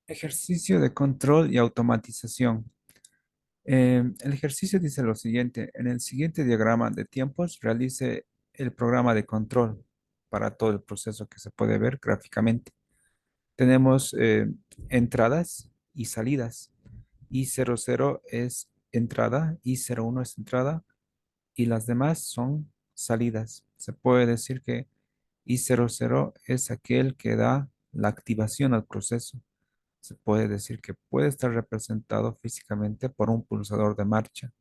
Ejercicio de control y automatización. El ejercicio dice lo siguiente: en el siguiente diagrama de tiempos realice el programa de control para todo el proceso que se puede ver gráficamente. Tenemos entradas y salidas. I00 es entrada, I01 es entrada y las demás son salidas. Se puede decir que I00 es aquel que da la activación al proceso. Se puede decir que puede estar representado físicamente por un pulsador de marcha.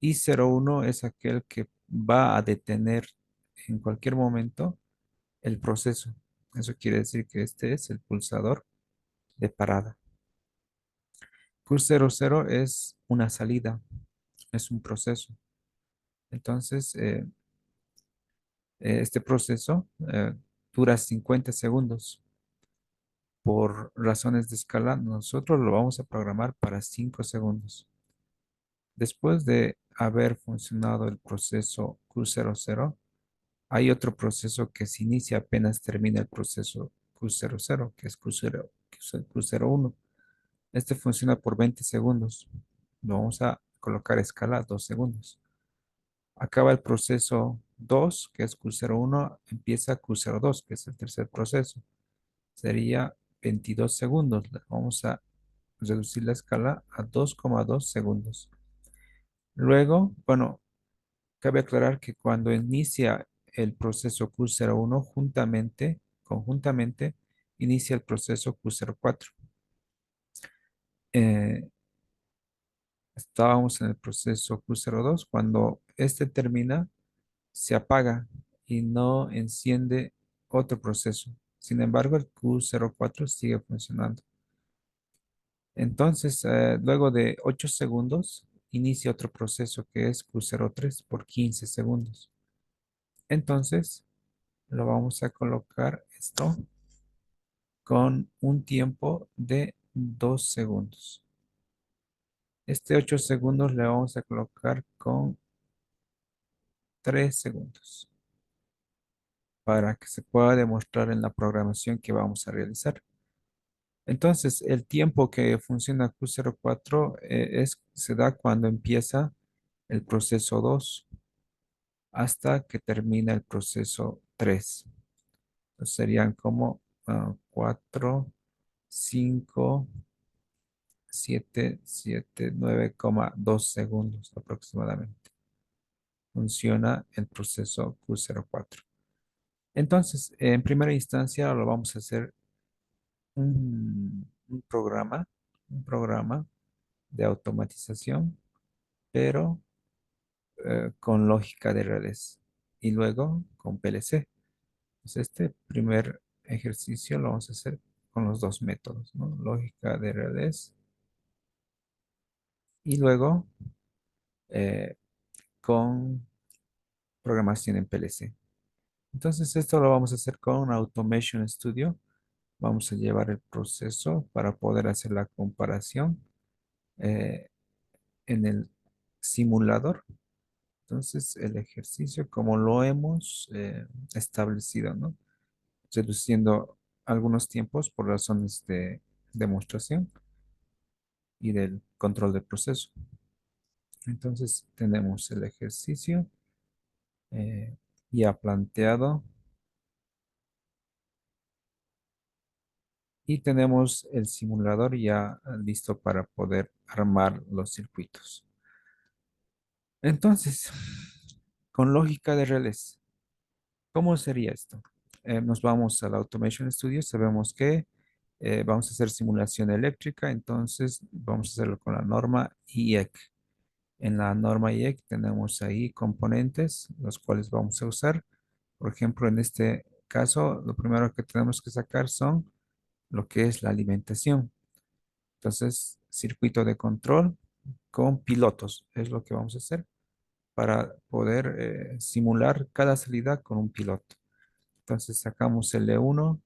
I01 es aquel que va a detener en cualquier momento el proceso. Eso quiere decir que este es el pulsador de parada. Q00 es una salida, es un proceso. Entonces, este proceso dura 50 segundos. Por razones de escala, nosotros lo vamos a programar para 5 segundos. Después de haber funcionado el proceso Q00, hay otro proceso que se inicia apenas termina el proceso Q00, que es Q01. Este funciona por 20 segundos. Lo vamos a colocar a escala 2 segundos. Acaba el proceso 2, que es Q01, empieza Q02, que es el tercer proceso. Sería 22 segundos. Vamos a reducir la escala a 2,2 segundos. Luego, bueno, cabe aclarar que cuando inicia el proceso Q01, conjuntamente, inicia el proceso Q04. Eh, Estábamos en el proceso Q02. Cuando este termina, se apaga y no enciende otro proceso. Sin embargo, el Q04 sigue funcionando. Entonces, luego de 8 segundos, inicia otro proceso que es Q03 por 15 segundos. Entonces, lo vamos a colocar esto con un tiempo de 2 segundos. Este 8 segundos le vamos a colocar con 3 segundos para que se pueda demostrar en la programación que vamos a realizar. Entonces, el tiempo que funciona Q04 se da cuando empieza el proceso 2 hasta que termina el proceso 3. Entonces, serían como 4, 5, 9,2 segundos aproximadamente. Funciona el proceso Q04. Entonces, en primera instancia lo vamos a hacer un programa de automatización, pero con lógica de redes y luego con PLC. Pues este primer ejercicio lo vamos a hacer con los dos métodos, ¿no? Lógica de redes y luego eh, con programación en PLC. Entonces esto lo vamos a hacer con Automation Studio. Vamos a llevar el proceso para poder hacer la comparación eh, en el simulador. Entonces el ejercicio como lo hemos establecido, ¿no? Reduciendo algunos tiempos por razones de demostración y del control del proceso. Entonces tenemos el ejercicio eh, ya planteado y tenemos el simulador ya listo para poder armar los circuitos. Entonces, con lógica de relés, ¿cómo sería esto? Nos vamos al Automation Studio, sabemos que vamos a hacer simulación eléctrica, entonces vamos a hacerlo con la norma IEC. En la norma IEC tenemos ahí componentes, los cuales vamos a usar. Por ejemplo, en este caso, lo primero que tenemos que sacar son lo que es la alimentación. Entonces, circuito de control con pilotos es lo que vamos a hacer para poder simular cada salida con un piloto. Entonces, sacamos el E1,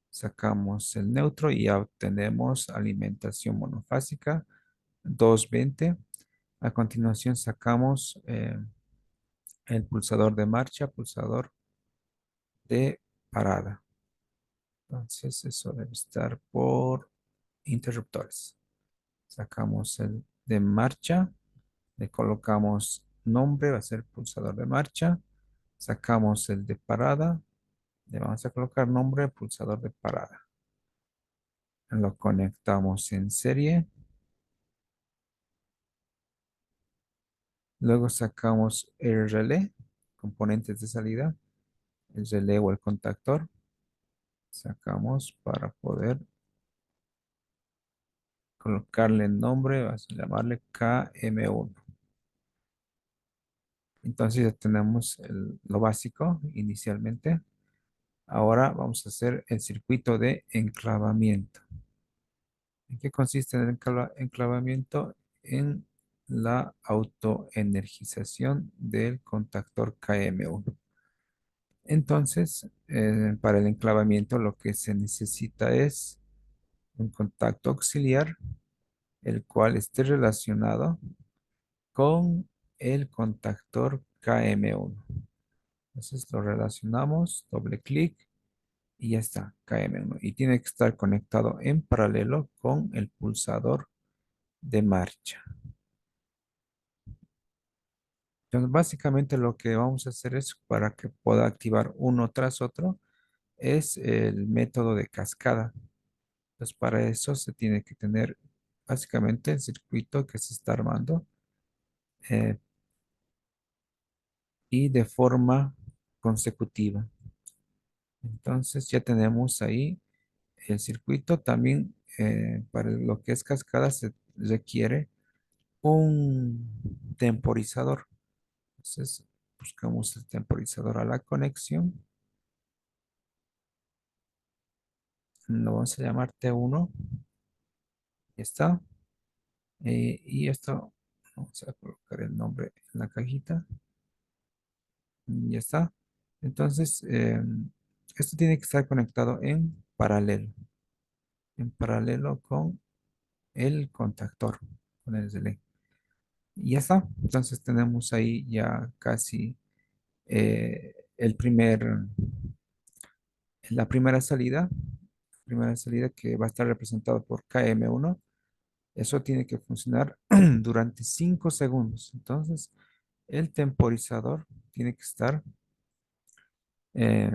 sacamos el neutro y ya obtenemos alimentación monofásica 220. A continuación, sacamos el pulsador de marcha, pulsador de parada. Entonces, eso debe estar por interruptores. Sacamos el de marcha, le colocamos nombre, va a ser pulsador de marcha. Sacamos el de parada, le vamos a colocar nombre, pulsador de parada. Lo conectamos en serie. Luego sacamos el relé, componentes de salida, el relé o el contactor. Sacamos para poder colocarle el nombre, vamos a llamarle KM1. Entonces ya tenemos lo básico inicialmente. Ahora vamos a hacer el circuito de enclavamiento. ¿En qué consiste el enclavamiento? En la autoenergización del contactor KM1. Entonces, para el enclavamiento lo que se necesita es un contacto auxiliar, el cual esté relacionado con el contactor KM1. Entonces lo relacionamos, doble clic y ya está, KM1. Y tiene que estar conectado en paralelo con el pulsador de marcha. Entonces, básicamente lo que vamos a hacer es para que pueda activar uno tras otro, es el método de cascada. Entonces, para eso se tiene que tener básicamente el circuito que se está armando eh, y de forma consecutiva. Entonces, ya tenemos ahí el circuito. También para lo que es cascada se requiere un temporizador. Entonces, buscamos el temporizador a la conexión. Lo vamos a llamar T1. Ya está. Y esto, vamos a colocar el nombre en la cajita. Ya está. Entonces, esto tiene que estar conectado en paralelo con el contactor, con el relé. Y ya está. Entonces tenemos ahí ya casi el primera salida que va a estar representado por KM1. Eso tiene que funcionar durante 5 segundos. Entonces, el temporizador tiene que estar eh,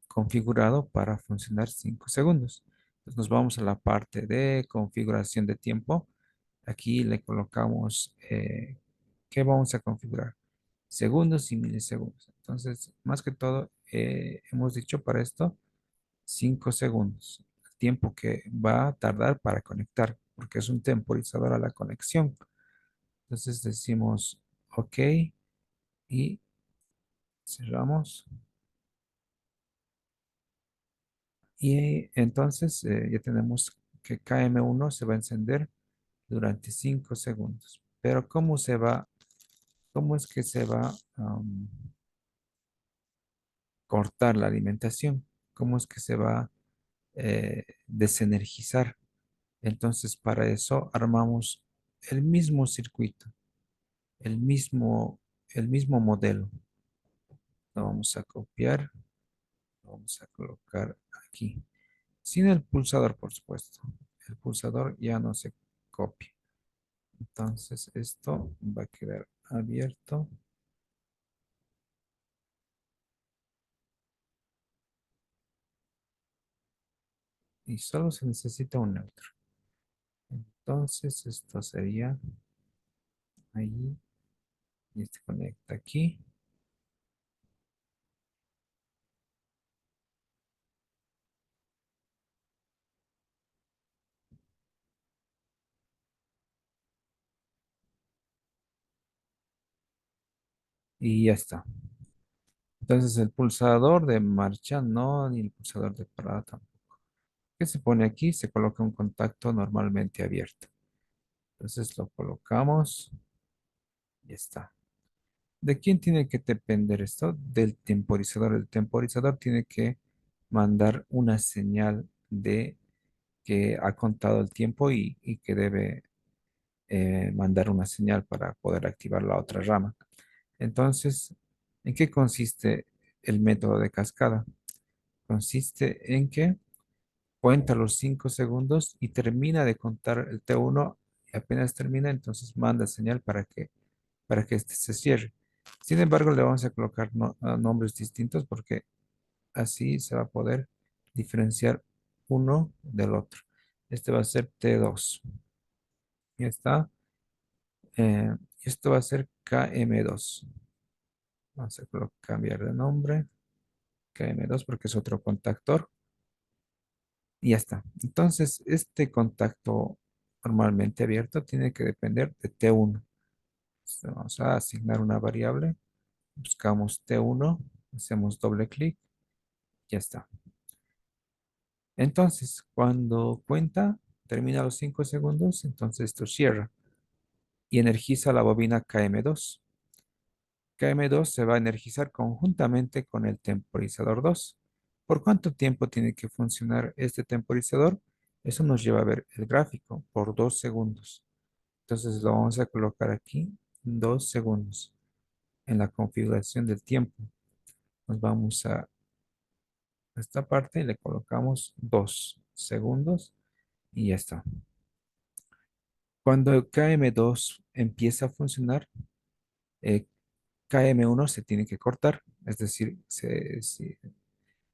configurado para funcionar 5 segundos. Entonces, nos vamos a la parte de configuración de tiempo. Aquí le colocamos, ¿qué vamos a configurar? Segundos y milisegundos. Entonces, más que todo, hemos dicho para esto 5 segundos. El tiempo que va a tardar para conectar, porque es un temporizador a la conexión. Entonces decimos OK y cerramos. Y entonces ya tenemos que KM1 se va a encender durante 5 segundos. Pero cómo es que se va a cortar la alimentación? ¿Cómo es que se va a desenergizar? Entonces para eso armamos el mismo circuito, el mismo, el mismo modelo. Lo vamos a copiar, lo vamos a colocar aquí. Sin el pulsador, por supuesto. El pulsador ya no se copia. Entonces esto va a quedar abierto y solo se necesita un neutro. Entonces esto sería ahí y se conecta aquí. Y ya está. Entonces el pulsador de marcha no, ni el pulsador de parada tampoco. ¿Qué se pone aquí? Se coloca un contacto normalmente abierto. Entonces lo colocamos y está. ¿De quién tiene que depender esto? Del temporizador. El temporizador tiene que mandar una señal de que ha contado el tiempo y que debe mandar una señal para poder activar la otra rama. Entonces, ¿en qué consiste el método de cascada? Consiste en que cuenta los 5 segundos y termina de contar el T1 y apenas termina, entonces manda señal para que este se cierre. Sin embargo, le vamos a colocar nombres distintos porque así se va a poder diferenciar uno del otro. Este va a ser T2. Ya está. Esto va a ser KM2. Vamos a cambiar de nombre. KM2 porque es otro contactor. Y ya está. Entonces, este contacto normalmente abierto tiene que depender de T1. Entonces, vamos a asignar una variable. Buscamos T1. Hacemos doble clic. Ya está. Entonces, cuando cuenta, termina los 5 segundos, entonces esto cierra y energiza la bobina KM2. KM2 se va a energizar conjuntamente con el temporizador 2. ¿Por cuánto tiempo tiene que funcionar este temporizador? Eso nos lleva a ver el gráfico por 2 segundos. Entonces lo vamos a colocar aquí 2 segundos en la configuración del tiempo. Nos vamos a esta parte y le colocamos 2 segundos y ya está. Cuando KM2 empieza a funcionar, eh, KM1 se tiene que cortar, es decir,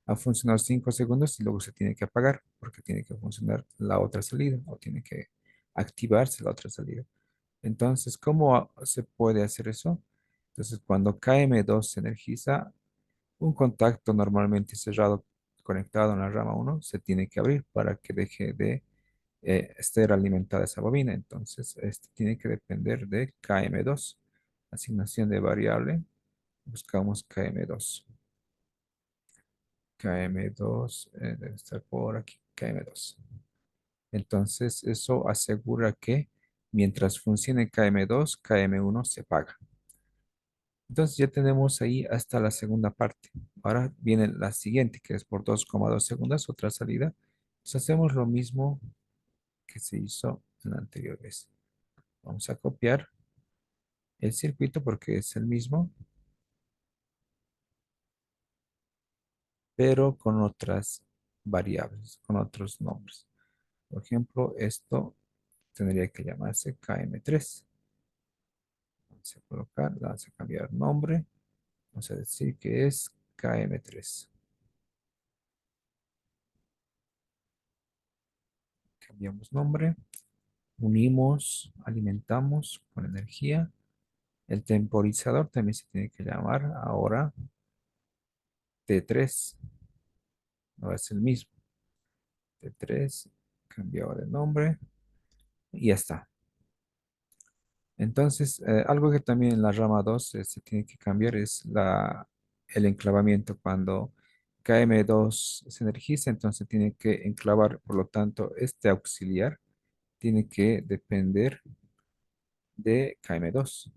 ha funcionado 5 segundos y luego se tiene que apagar porque tiene que funcionar la otra salida o tiene que activarse la otra salida. Entonces, ¿cómo se puede hacer eso? Entonces, cuando KM2 se energiza, un contacto normalmente cerrado conectado en la rama 1 se tiene que abrir para que deje de estar alimentada esa bobina. Entonces, este tiene que depender de KM2. Asignación de variable. Buscamos KM2. KM2 debe estar por aquí. KM2. Entonces, eso asegura que mientras funcione KM2, KM1 se apaga. Entonces, ya tenemos ahí hasta la segunda parte. Ahora viene la siguiente, que es por 2,2 segundos, otra salida. Entonces, hacemos lo mismo que se hizo en la anterior vez. Vamos a copiar el circuito porque es el mismo, pero con otras variables, con otros nombres. Por ejemplo, esto tendría que llamarse KM3. Vamos a colocar, vamos a cambiar nombre. Vamos a decir que es KM3. Cambiamos nombre, unimos, alimentamos con energía. El temporizador también se tiene que llamar ahora T3. No es el mismo. T3, cambiado de nombre y ya está. Entonces, algo que también en la rama 2 se tiene que cambiar es el enclavamiento. Cuando KM2 se energiza, entonces tiene que enclavar, por lo tanto, este auxiliar tiene que depender de KM2.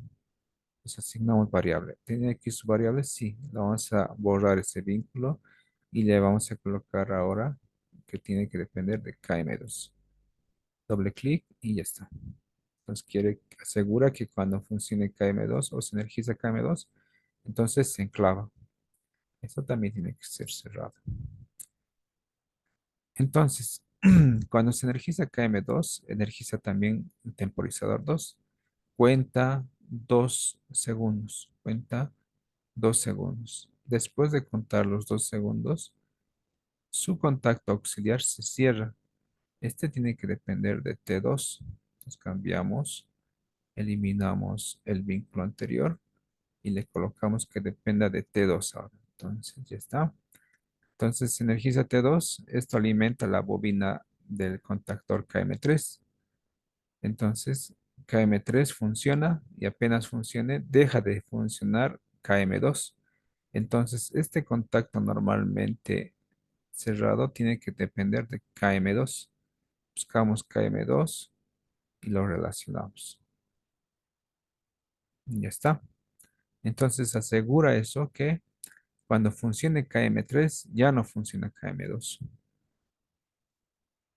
Entonces asignamos variable. ¿Tiene aquí su variable? Sí. Le vamos a borrar ese vínculo y le vamos a colocar ahora que tiene que depender de KM2. Doble clic y ya está. Entonces asegura que cuando funcione KM2 o se energiza KM2, entonces se enclava. Esto también tiene que ser cerrado. Entonces, cuando se energiza KM2, energiza también el temporizador 2. Cuenta 2 segundos. Cuenta 2 segundos. Después de contar los 2 segundos, su contacto auxiliar se cierra. Este tiene que depender de T2. Entonces cambiamos, eliminamos el vínculo anterior y le colocamos que dependa de T2 ahora. Entonces ya está. Entonces se energiza T2. Esto alimenta la bobina del contactor KM3. Entonces KM3 funciona y apenas funcione, deja de funcionar KM2. Entonces este contacto normalmente cerrado tiene que depender de KM2. Buscamos KM2 y lo relacionamos. Y ya está. Entonces asegura eso que cuando funcione KM3 ya no funciona KM2.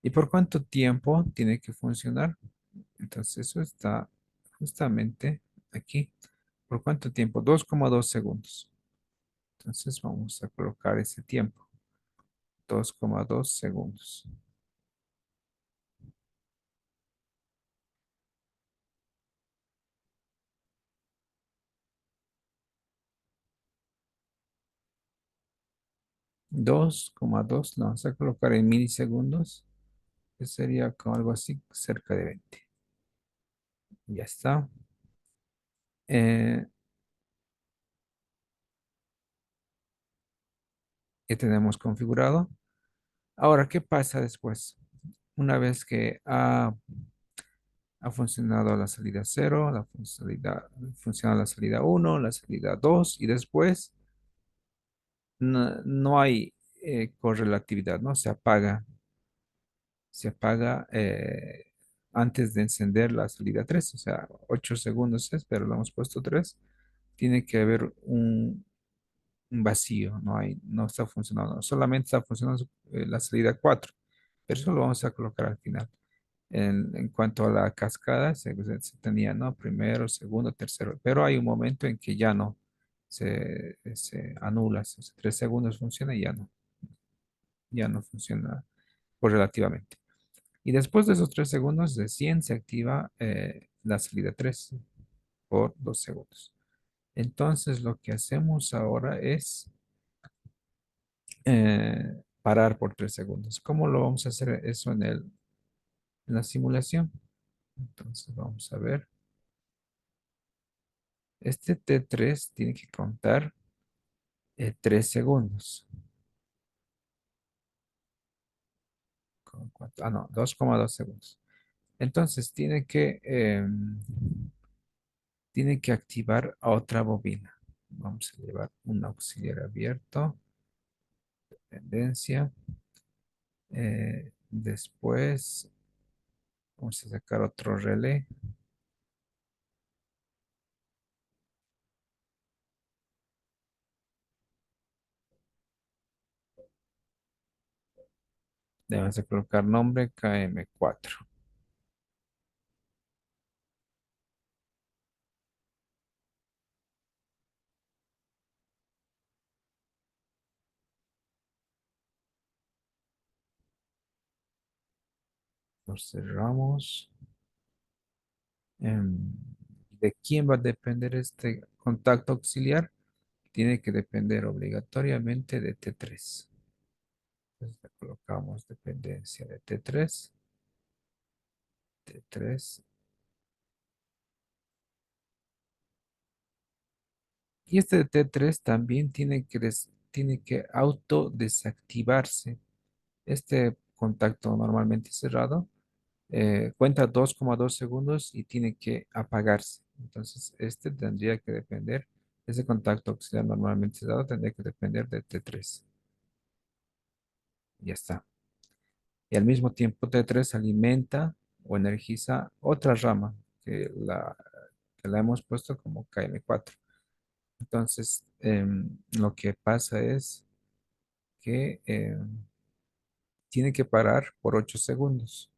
¿Y por cuánto tiempo tiene que funcionar? Entonces eso está justamente aquí. ¿Por cuánto tiempo? 2,2 segundos. Entonces vamos a colocar ese tiempo. 2,2 segundos. 2,2 lo vamos a colocar en milisegundos, que sería como algo así, cerca de 20. Ya está. Eh, ya tenemos configurado. Ahora, ¿qué pasa después? Una vez que ha funcionado la salida cero, funciona la salida uno, la salida 2 y después no hay correlatividad, ¿no? Se apaga antes de encender la salida 3, o sea, 8 segundos es, pero le hemos puesto 3. Tiene que haber un vacío, no está funcionando, solamente está funcionando la salida 4, pero eso lo vamos a colocar al final. En cuanto a la cascada, se tenía, ¿no? Primero, segundo, tercero, pero hay un momento en que ya no, se anula, 3 segundos funciona y ya no funciona correlativamente. Y después de esos 3 segundos, recién se activa la salida 3 por 2 segundos. Entonces, lo que hacemos ahora es parar por 3 segundos. ¿Cómo lo vamos a hacer eso en la simulación? Entonces, vamos a ver. Este T3 tiene que contar 3 segundos. No, 2,2 segundos. Entonces, tiene que activar a otra bobina. Vamos a llevar un auxiliar abierto, dependencia. Después, vamos a sacar otro relé. Debemos de colocar nombre KM4. Lo cerramos. Em, ¿De quién va a depender este contacto auxiliar? Tiene que depender obligatoriamente de T3. Entonces le colocamos dependencia de T3, T3. Y este de T3 también tiene que auto desactivarse. Este contacto normalmente cerrado cuenta 2,2 segundos y tiene que apagarse. Entonces, este tendría que depender, ese contacto auxiliar normalmente cerrado tendría que depender de T3. Ya está. Y al mismo tiempo T3 alimenta o energiza otra rama que la hemos puesto como KM4. Entonces, lo que pasa es que tiene que parar por 8 segundos.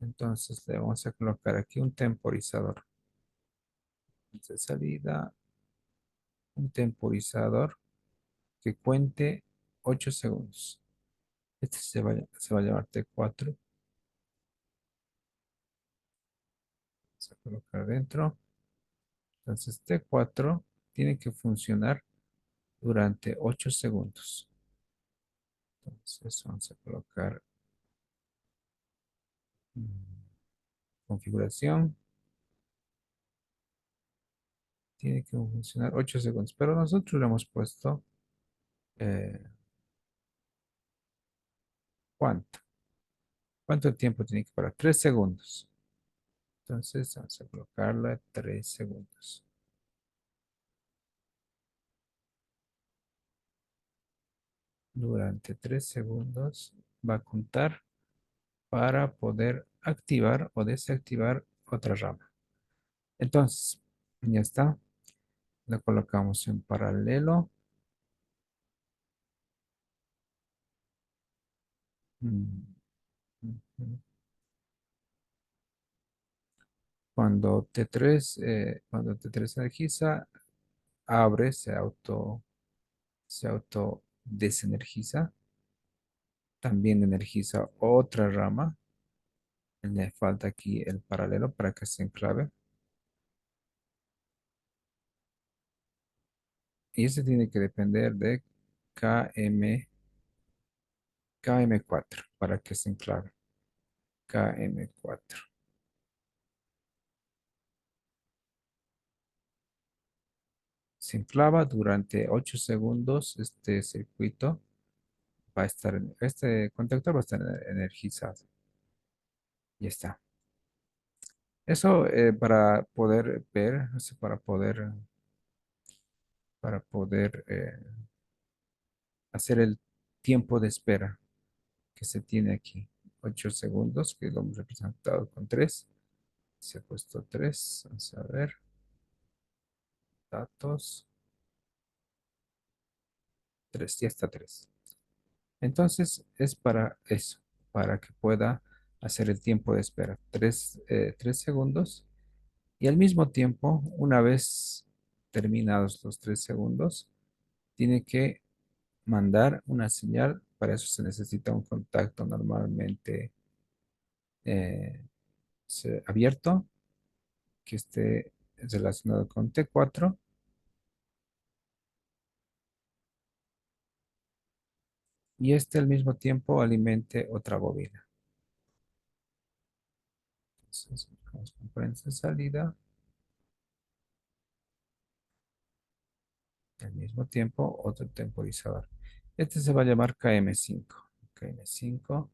Entonces, le vamos a colocar aquí un temporizador de salida, un temporizador que cuente 8 segundos. Este se va a llamar T4. Vamos a colocar dentro. Entonces, T4 tiene que funcionar durante 8 segundos. Entonces, vamos a colocar configuración. Tiene que funcionar 8 segundos, pero nosotros le hemos puesto eh, ¿cuánto? ¿Cuánto tiempo tiene que parar? 3 segundos. Entonces, vamos a colocarle 3 segundos. Durante 3 segundos va a contar para poder activar o desactivar otra rama. Entonces, ya está. La colocamos en paralelo. Mm, ujú. Cuando T3 energiza, abre, se auto desenergiza. También energiza otra rama. Le falta aquí el paralelo para que se enclave. Y ese tiene que depender de KM, KM4 para que se enclave. KM4. Se enclava durante 8 segundos. Este circuito va a estar, este contactor va a estar energizado. Ya está. Eso para poder ver, o sea, para poder hacer el tiempo de espera que se tiene aquí. 8 segundos, que lo hemos representado con 3. Se ha puesto 3. Vamos a ver. Datos. 3. Ya está 3. Entonces es para eso, para que pueda hacer el tiempo de espera. 3 segundos. Y al mismo tiempo, una vez terminados los 3 segundos, tiene que mandar una señal. Para eso se necesita un contacto normalmente eh, abierto que esté relacionado con T4 y este al mismo tiempo alimente otra bobina. Entonces, vamos con prensa de salida. Al mismo tiempo, otro temporizador. Este se va a llamar KM5. KM5.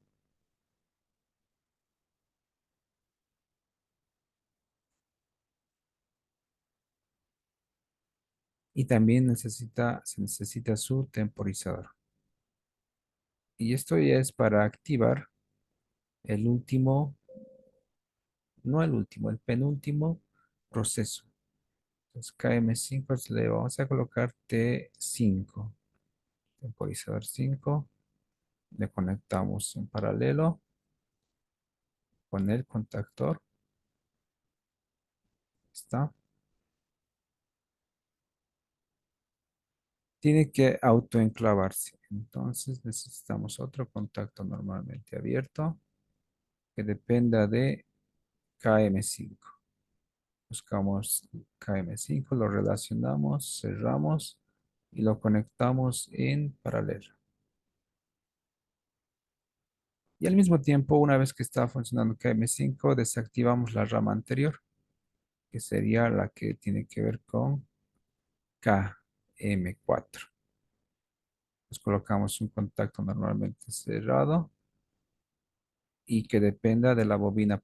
Y también se necesita su temporizador. Y esto ya es para activar el último, no el último, el penúltimo proceso. Entonces, KM5 le vamos a colocar T5. Temporizador 5. Le conectamos en paralelo con el contactor. Está. Tiene que autoenclavarse. Entonces necesitamos otro contacto normalmente abierto que dependa de KM5. Buscamos KM5, lo relacionamos, cerramos y lo conectamos en paralelo. Y al mismo tiempo, una vez que está funcionando KM5, desactivamos la rama anterior, que sería la que tiene que ver con KM4. Pues colocamos un contacto normalmente cerrado y que dependa de la bobina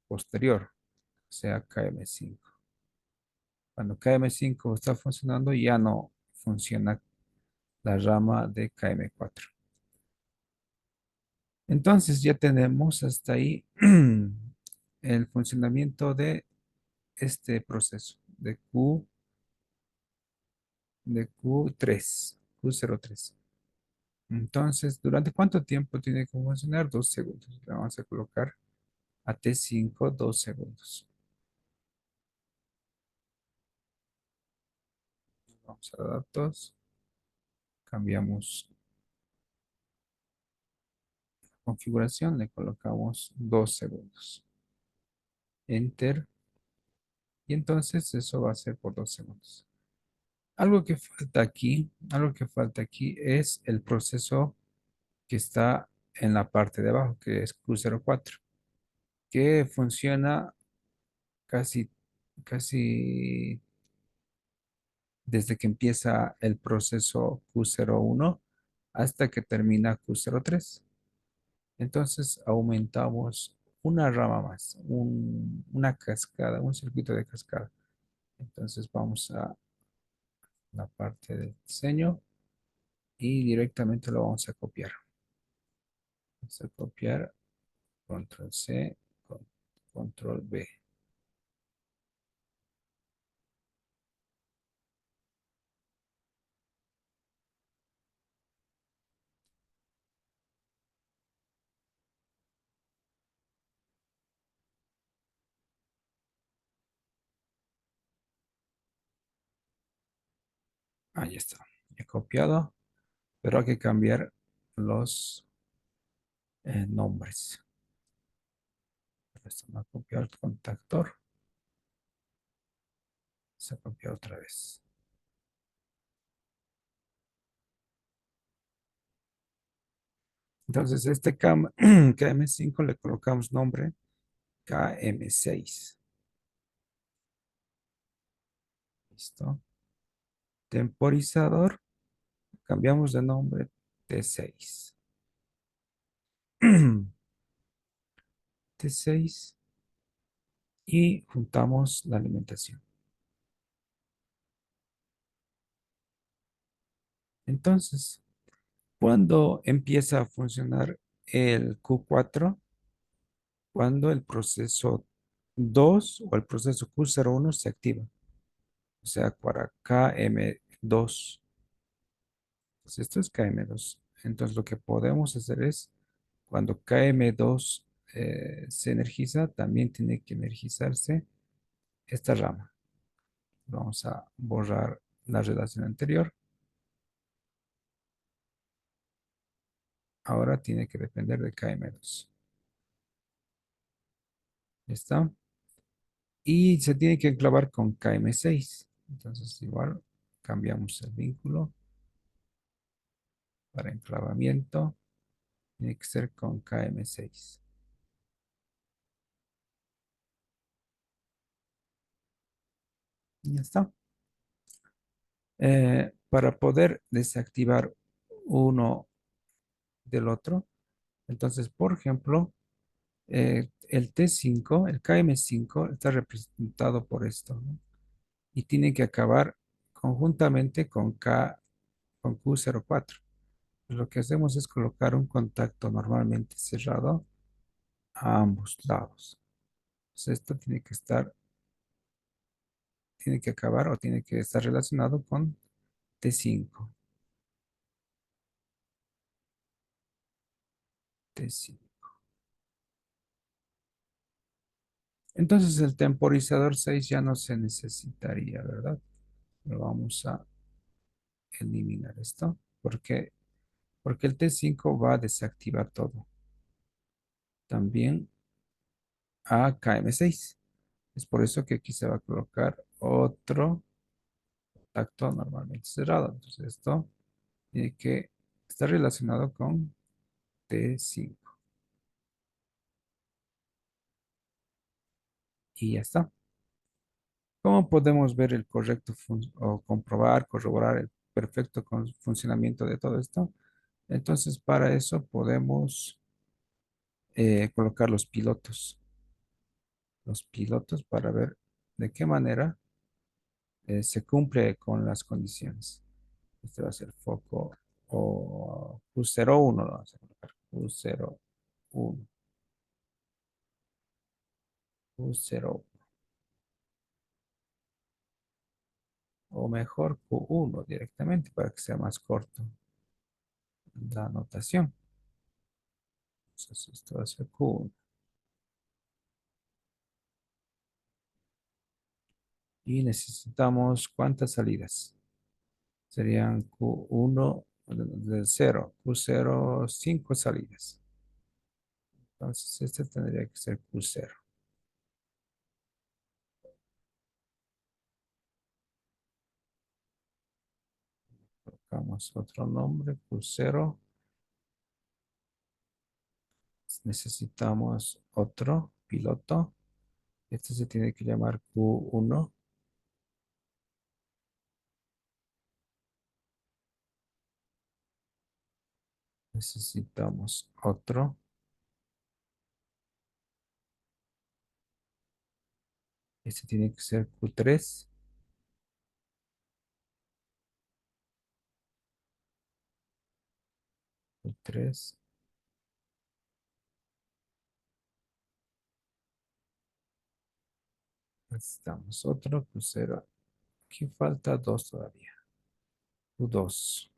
posterior, o sea KM5. Cuando KM5 está funcionando, ya no funciona la rama de KM4. Entonces ya tenemos hasta ahí el funcionamiento de este proceso de Q3, Q03. Entonces, ¿durante cuánto tiempo tiene que funcionar? 2 segundos. Le vamos a colocar a T5 2 segundos. Vamos a datos, cambiamos configuración, le colocamos 2 segundos. Enter. Y entonces eso va a ser por 2 segundos. Algo que falta aquí es el proceso que está en la parte de abajo, que es Q04, que funciona casi, casi desde que empieza el proceso Q01 hasta que termina Q03. Entonces aumentamos una rama más, una cascada, un circuito de cascada. Entonces vamos a la parte del diseño y directamente lo vamos a copiar. Vamos a copiar, control C, control V. Ahí está. He copiado, pero hay que cambiar los nombres. Esto me ha copiado el contactor. Se ha copiado otra vez. Entonces, este KM5 le colocamos nombre KM6. ¿Listo? Temporizador, cambiamos de nombre T6. T6 y juntamos la alimentación. Entonces, cuando empieza a funcionar el Q4, cuando el proceso 2 o el proceso Q01 se activa, o sea, para KM2. Pues esto es KM2. Entonces, lo que podemos hacer es, cuando KM2 se energiza, también tiene que energizarse esta rama. Vamos a borrar la relación anterior. Ahora tiene que depender de KM2. ¿Ya está? Y se tiene que enclavar con KM6. Entonces, igual cambiamos el vínculo para enclavamiento. Tiene que ser con KM6. Y ya está. Para poder desactivar uno del otro, entonces, por ejemplo, el T5, el KM5 está representado por esto, ¿no? Y tiene que acabar conjuntamente con Q04. Lo que hacemos es colocar un contacto normalmente cerrado a ambos lados. Entonces, esto tiene que acabar o tiene que estar relacionado con T5. T5. Entonces el temporizador 6 ya no se necesitaría, ¿verdad? Lo vamos a eliminar esto. ¿Por qué? Porque el T5 va a desactivar todo. También a KM6. Es por eso que aquí se va a colocar otro contacto normalmente cerrado. Entonces esto tiene que estar relacionado con T5. Y ya está. ¿Cómo podemos ver el correcto o comprobar, corroborar el perfecto funcionamiento de todo esto? Entonces, para eso podemos colocar los pilotos para ver de qué manera se cumple con las condiciones. Este va a ser foco o Q01, lo vamos a colocar Q01, Q01, o mejor Q1 directamente para que sea más corto la anotación. Entonces, esto va a ser Q1. Y necesitamos ¿cuántas salidas? Serían Q1 de 0, Q0, 5 salidas. Entonces, este tendría que ser Q0. Colocamos otro nombre, Q0. Necesitamos otro piloto. Este se tiene que llamar Q1. Necesitamos otro. Este tiene que ser Q3. Q3. Necesitamos otro Q0. Aquí falta dos todavía. Q2.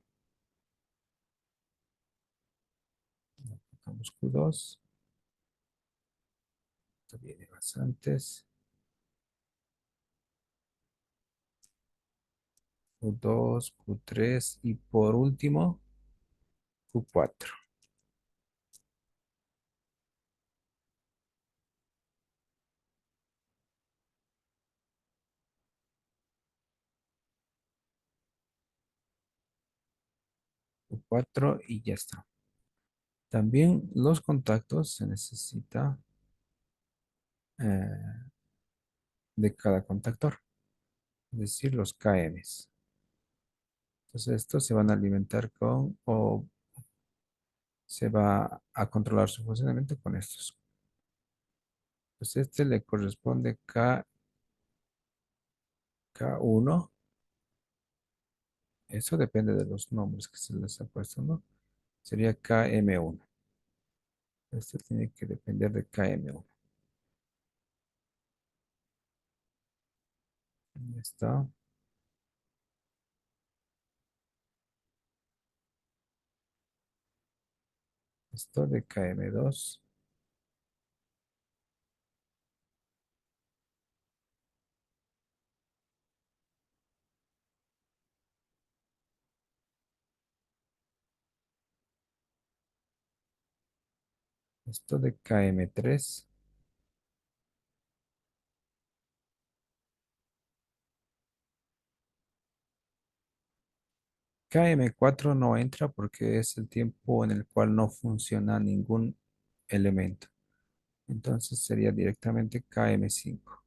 Colocamos Q2. Esto viene más antes. Q2, Q3 y por último Q4. Q4 y ya está. También los contactos se necesita eh, de cada contactor, es decir, los KMs. Entonces estos se van a alimentar con o se va a controlar su funcionamiento con estos. Pues este le corresponde K1. Eso depende de los nombres que se les ha puesto, ¿no? Sería KM1. Este tiene que depender de KM1. Ahí está. Esto de KM2. Esto de KM3. KM4 no entra porque es el tiempo en el cual no funciona ningún elemento. Entonces sería directamente KM5.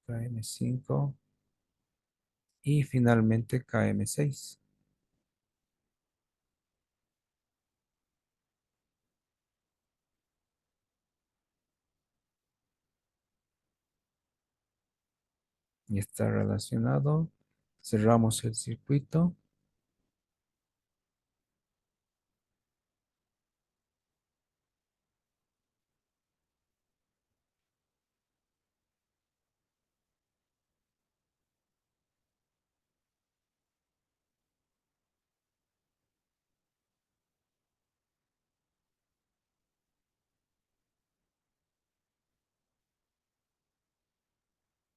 KM5 y finalmente KM6. Y está relacionado. Cerramos el circuito.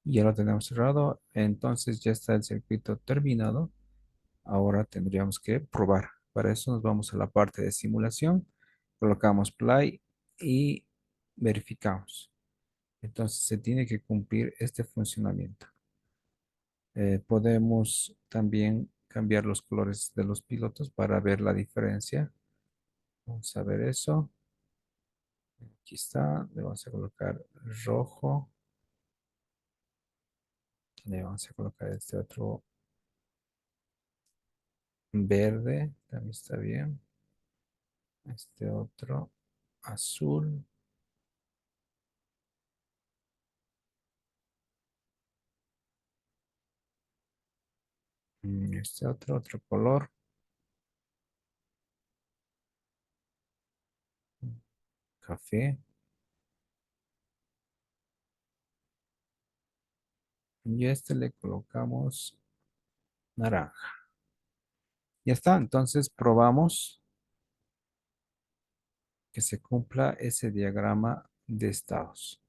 Ya lo tenemos cerrado. Entonces ya está el circuito terminado. Ahora tendríamos que probar. Para eso nos vamos a la parte de simulación. Colocamos play y verificamos. Entonces se tiene que cumplir este funcionamiento. Podemos también cambiar los colores de los pilotos para ver la diferencia. Vamos a ver eso. Aquí está. Le vamos a colocar rojo. Le vamos a colocar este otro verde. También está bien. Este otro azul. Este otro color. Café. Y este le colocamos naranja. Ya está. Entonces probamos que se cumpla ese diagrama de estados.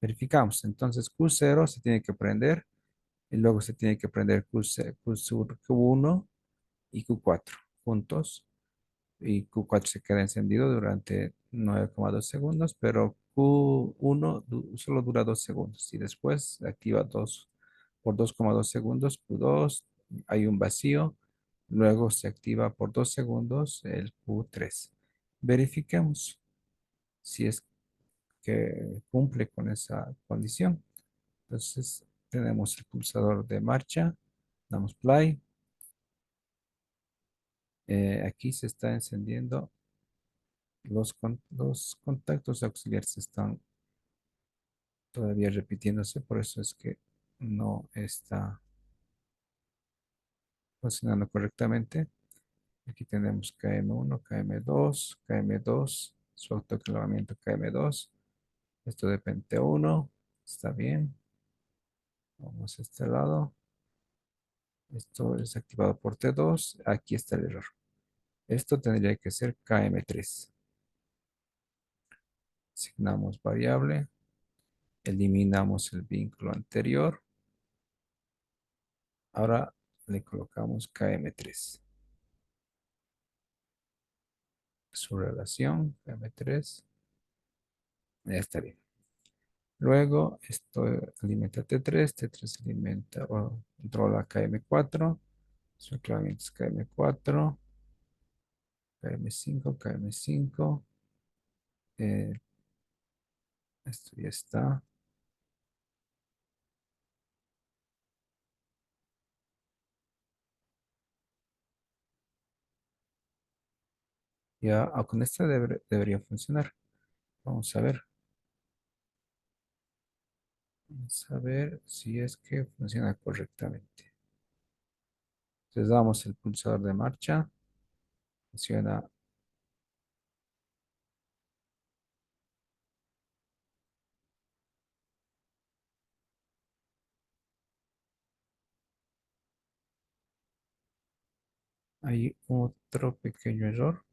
Verificamos. Entonces Q0 se tiene que prender y luego se tiene que prender Q1 y Q4 juntos. Y Q4 se queda encendido durante 9,2 segundos, pero Q1 solo dura 2 segundos y después se activa por 2,2 segundos. Q2 hay un vacío, luego se activa por 2 segundos el Q3. Verifiquemos si es que cumple con esa condición. Entonces tenemos el pulsador de marcha, damos play. Aquí se está encendiendo. Los contactos auxiliares están todavía repitiéndose, por eso es que no está funcionando correctamente. Aquí tenemos KM1, KM2, KM2, su autoclavamiento KM2. Esto de PT1, está bien. Vamos a este lado. Esto es activado por T2. Aquí está el error. Esto tendría que ser KM3. Asignamos variable. Eliminamos el vínculo anterior. Ahora le colocamos KM3. Su relación, KM3. Está bien. Luego esto alimenta T3, T3 alimenta o controla KM4, su enclavamiento es KM4, KM5, KM5. eh, Esto ya está. Ya con esta debería funcionar. Vamos a ver. Vamos a ver si es que funciona correctamente. Entonces damos el pulsador de marcha. Funciona. Hay otro pequeño error.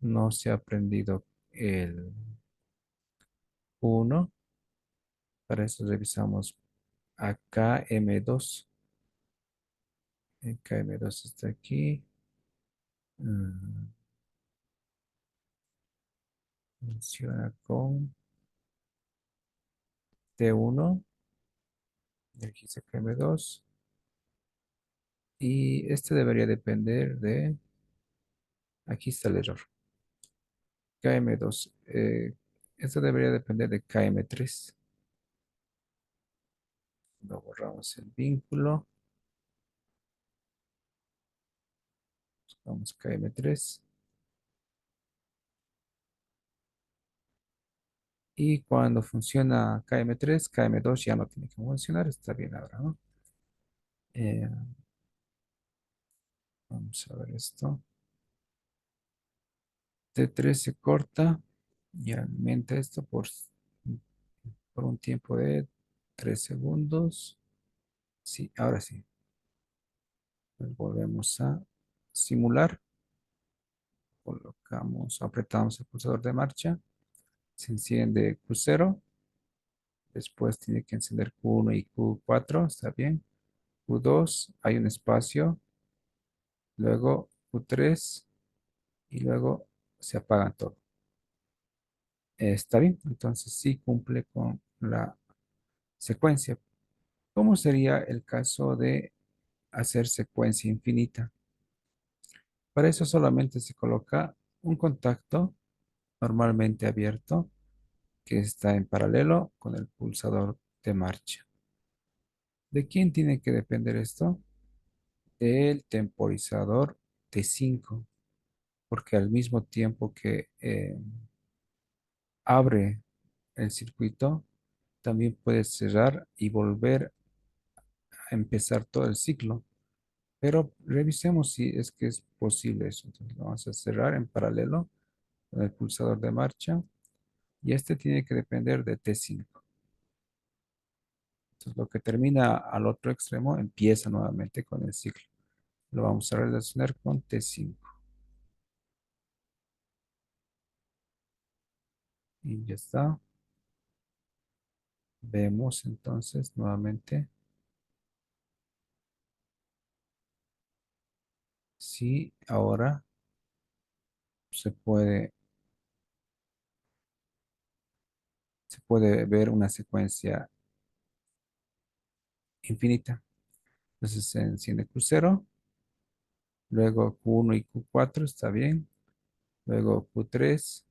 No se ha prendido el uno. Para eso revisamos acá M2. Acá M2 está aquí. Mm, Funciona con T1. Y aquí está KM2. Y este debería depender de... Aquí está el error. KM2. Esto debería depender de KM3. Lo borramos el vínculo. Vamos KM3. Y cuando funciona KM3, KM2 ya no tiene que funcionar. Está bien ahora, ¿no? Eh, Vamos a ver esto. T3 se corta y aumenta esto por un tiempo de 3 segundos. Sí, ahora sí. Pues volvemos a simular. Colocamos, apretamos el pulsador de marcha. Se enciende Q0. Después tiene que encender Q1 y Q4. Está bien. Q2, hay un espacio. Luego Q3 y luego se apagan todo. Está bien. Entonces sí cumple con la secuencia. ¿Cómo sería el caso de hacer secuencia infinita? Para eso solamente se coloca un contacto normalmente abierto que está en paralelo con el pulsador de marcha. ¿De quién tiene que depender esto? Del temporizador T5, porque al mismo tiempo que abre el circuito, también puede cerrar y volver a empezar todo el ciclo. Pero revisemos si es que es posible eso. Entonces, lo vamos a cerrar en paralelo con el pulsador de marcha y este tiene que depender de T5. Entonces, lo que termina al otro extremo empieza nuevamente con el ciclo. Lo vamos a relacionar con T5 y ya está. Vemos entonces nuevamente si ahora se se puede ver una secuencia infinita. Entonces se enciende Q0, luego Q1 y Q4 está bien, luego Q3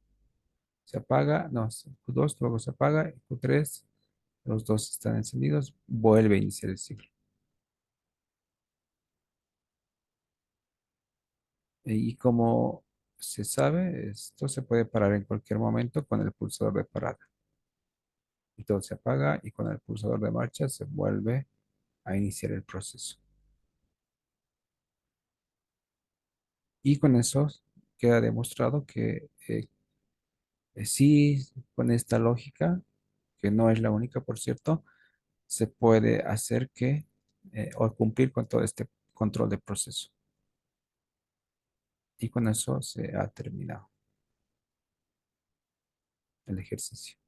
se apaga, no, Q2 luego se apaga, y Q3, los dos están encendidos, vuelve a iniciar el ciclo. Y como se sabe, esto se puede parar en cualquier momento con el pulsador de parada. Y todo se apaga y con el pulsador de marcha se vuelve a iniciar el proceso. Y con eso queda demostrado que sí, con esta lógica, que no es la única, por cierto, se puede hacer que o cumplir con todo este control de proceso. Y con eso se ha terminado el ejercicio.